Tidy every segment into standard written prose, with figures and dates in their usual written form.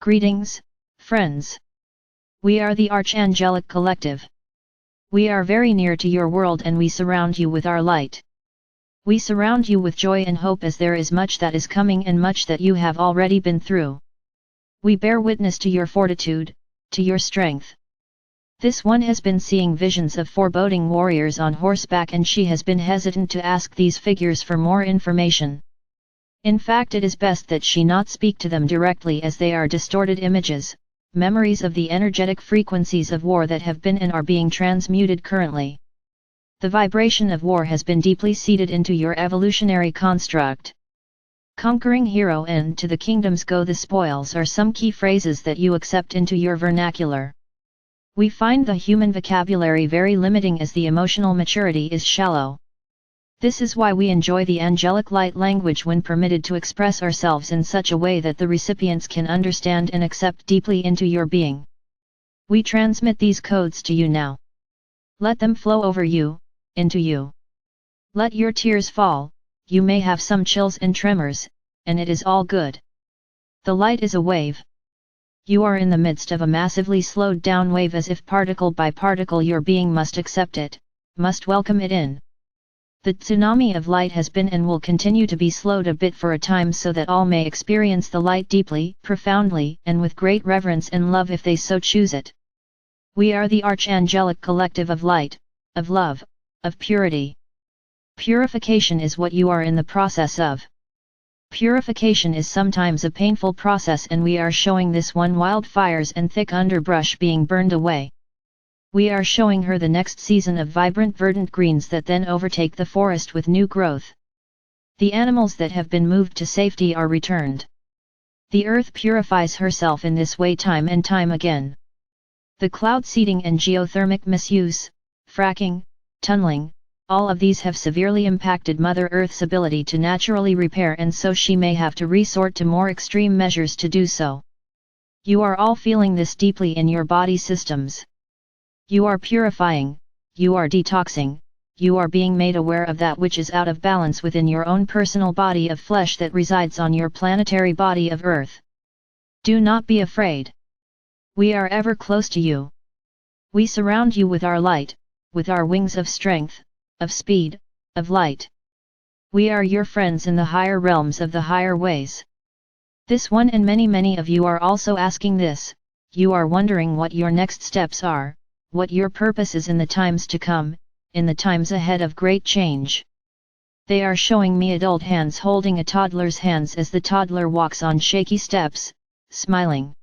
Greetings, friends. We are the Archangelic Collective. We are very near to your world and we surround you with our light. We surround you with joy and hope as there is much that is coming and much that you have already been through. We bear witness to your fortitude, to your strength. This one has been seeing visions of foreboding warriors on horseback and she has been hesitant to ask these figures for more information. In fact, it is best that she not speak to them directly as they are distorted images, memories of the energetic frequencies of war that have been and are being transmuted currently. The vibration of war has been deeply seated into your evolutionary construct. Conquering hero and to the kingdoms go the spoils are some key phrases that you accept into your vernacular. We find the human vocabulary very limiting as the emotional maturity is shallow. This is why we enjoy the angelic light language when permitted to express ourselves in such a way that the recipients can understand and accept deeply into your being. We transmit these codes to you now. Let them flow over you, into you. Let your tears fall, you may have some chills and tremors, and it is all good. The light is a wave. You are in the midst of a massively slowed down wave as if particle by particle your being must accept it, must welcome it in. The tsunami of light has been and will continue to be slowed a bit for a time so that all may experience the light deeply, profoundly, and with great reverence and love if they so choose it. We are the Archangelic Collective of light, of love, of purity. Purification is what you are in the process of. Purification is sometimes a painful process and we are showing this one wildfires and thick underbrush being burned away. We are showing her the next season of vibrant verdant greens that then overtake the forest with new growth. The animals that have been moved to safety are returned. The earth purifies herself in this way time and time again. The cloud seeding and geothermic misuse, fracking, tunneling, all of these have severely impacted Mother Earth's ability to naturally repair and so she may have to resort to more extreme measures to do so. You are all feeling this deeply in your body systems. You are purifying, you are detoxing, you are being made aware of that which is out of balance within your own personal body of flesh that resides on your planetary body of Earth. Do not be afraid. We are ever close to you. We surround you with our light, with our wings of strength, of speed, of light. We are your friends in the higher realms of the higher ways. This one and many of you are also asking this, you are wondering what your next steps are, what your purpose is in the times to come, in the times ahead of great change. They are showing me adult hands holding a toddler's hands as the toddler walks on shaky steps, smiling.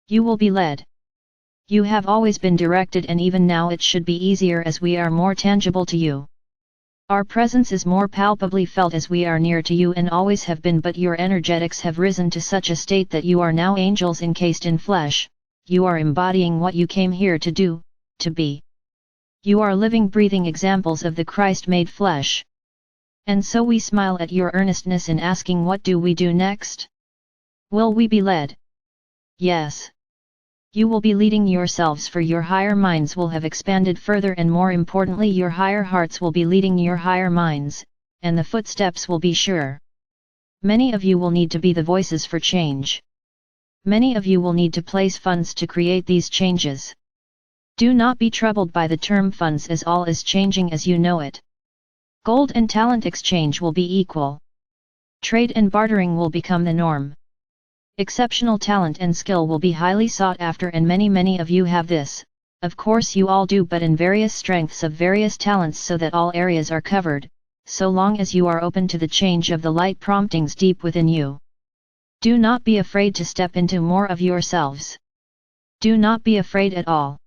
You will be led. You have always been directed and even now it should be easier as we are more tangible to you. Our presence is more palpably felt as we are near to you and always have been, but your energetics have risen to such a state that you are now angels encased in flesh. You are embodying what you came here to do, to be. You are living breathing examples of the Christ made flesh. And so we smile at your earnestness in asking what do we do next? Will we be led? Yes. You will be leading yourselves for your higher minds will have expanded further and more importantly your higher hearts will be leading your higher minds, and the footsteps will be sure. Many of you will need to be the voices for change. Many of you will need to place funds to create these changes. Do not be troubled by the term funds as all is changing as you know it. Gold and talent exchange will be equal. Trade and bartering will become the norm. Exceptional talent and skill will be highly sought after and many of you have this, of course you all do but in various strengths of various talents so that all areas are covered, so long as you are open to the change of the light promptings deep within you. Do not be afraid to step into more of yourselves. Do not be afraid at all.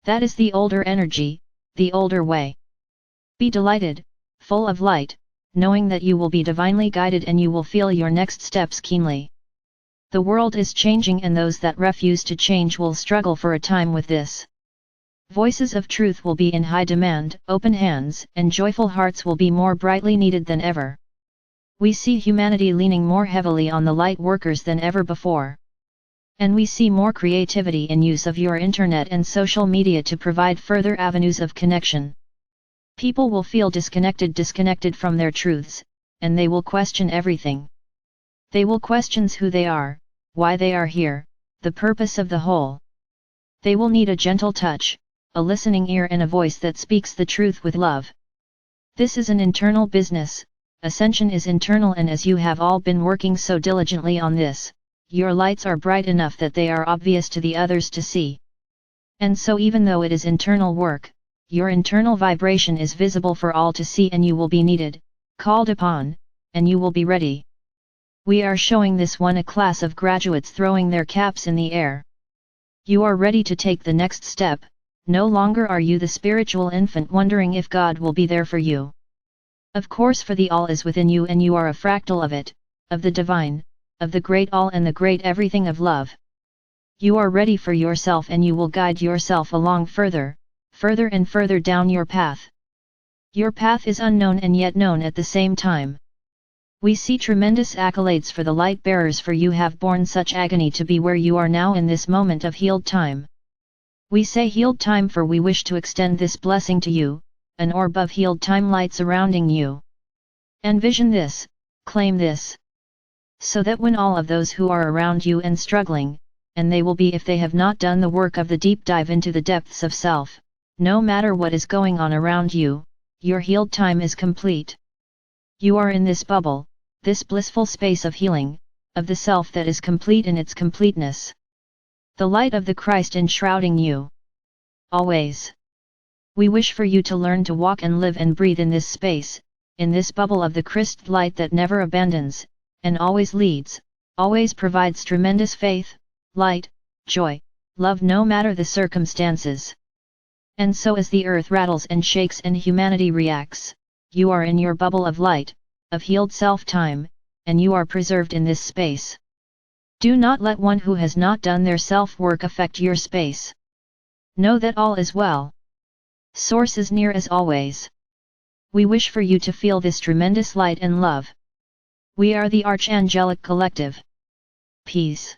That is the older energy, the older way. Be delighted, full of light, knowing that you will be divinely guided and you will feel your next steps keenly. The world is changing and those that refuse to change will struggle for a time with this. Voices of truth will be in high demand, open hands and joyful hearts will be more brightly needed than ever. We see humanity leaning more heavily on the light workers than ever before. And we see more creativity in use of your internet and social media to provide further avenues of connection. People will feel disconnected from their truths, and they will question everything. They will question who they are, why they are here, the purpose of the whole. They will need a gentle touch, a listening ear and a voice that speaks the truth with love. This is an internal business, ascension is internal, and as you have all been working so diligently on this, your lights are bright enough that they are obvious to the others to see. And so even though it is internal work, your internal vibration is visible for all to see, and you will be needed, called upon, and you will be ready. We are showing this one a class of graduates throwing their caps in the air. You are ready to take the next step, no longer are you the spiritual infant wondering if God will be there for you. Of course, for the all is within you and you are a fractal of it, of the divine, of the great all and the great everything of love. You are ready for yourself and you will guide yourself along further, further and further down your path. Your path is unknown and yet known at the same time. We see tremendous accolades for the light bearers, for you have borne such agony to be where you are now in this moment of healed time. We say healed time for we wish to extend this blessing to you, an orb of healed time light surrounding you. Envision this, claim this. So that when all of those who are around you and struggling, and they will be if they have not done the work of the deep dive into the depths of self, no matter what is going on around you, your healed time is complete. You are in this bubble, this blissful space of healing, of the self that is complete in its completeness. The light of the Christ enshrouding you. Always. We wish for you to learn to walk and live and breathe in this space, in this bubble of the Christ light that never abandons, and always leads, always provides tremendous faith, light, joy, love no matter the circumstances. And so as the earth rattles and shakes and humanity reacts, you are in your bubble of light, of healed self-time, and you are preserved in this space. Do not let one who has not done their self-work affect your space. Know that all is well. Source is near as always. We wish for you to feel this tremendous light and love. We are the Archangelic Collective. Peace.